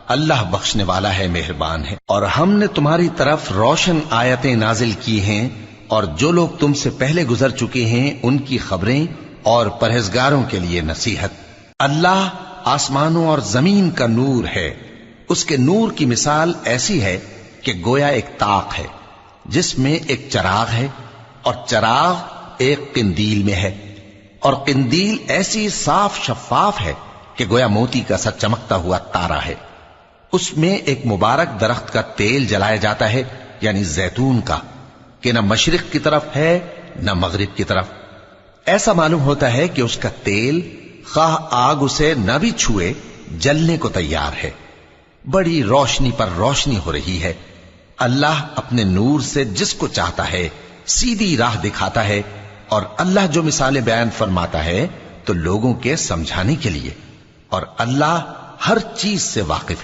اللہ بخشنے والا ہے، مہربان ہے۔ اور ہم نے تمہاری طرف روشن آیتیں نازل کی ہیں، اور جو لوگ تم سے پہلے گزر چکے ہیں ان کی خبریں اور پرہیزگاروں کے لیے نصیحت۔ اللہ آسمانوں اور زمین کا نور ہے۔ اس کے نور کی مثال ایسی ہے کہ گویا ایک طاق ہے جس میں ایک چراغ ہے، اور چراغ ایک قندیل میں ہے، اور قندیل ایسی صاف شفاف ہے کہ گویا موتی کا سا چمکتا ہوا تارا ہے۔ اس میں ایک مبارک درخت کا تیل جلایا جاتا ہے، یعنی زیتون کا، کہ نہ مشرق کی طرف ہے نہ مغرب کی طرف۔ ایسا معلوم ہوتا ہے کہ اس کا تیل خواہ آگ اسے نہ بھی چھوئے جلنے کو تیار ہے۔ بڑی روشنی پر روشنی ہو رہی ہے۔ اللہ اپنے نور سے جس کو چاہتا ہے سیدھی راہ دکھاتا ہے، اور اللہ جو مثالیں بیان فرماتا ہے تو لوگوں کے سمجھانے کے لیے، اور اللہ ہر چیز سے واقف ہے۔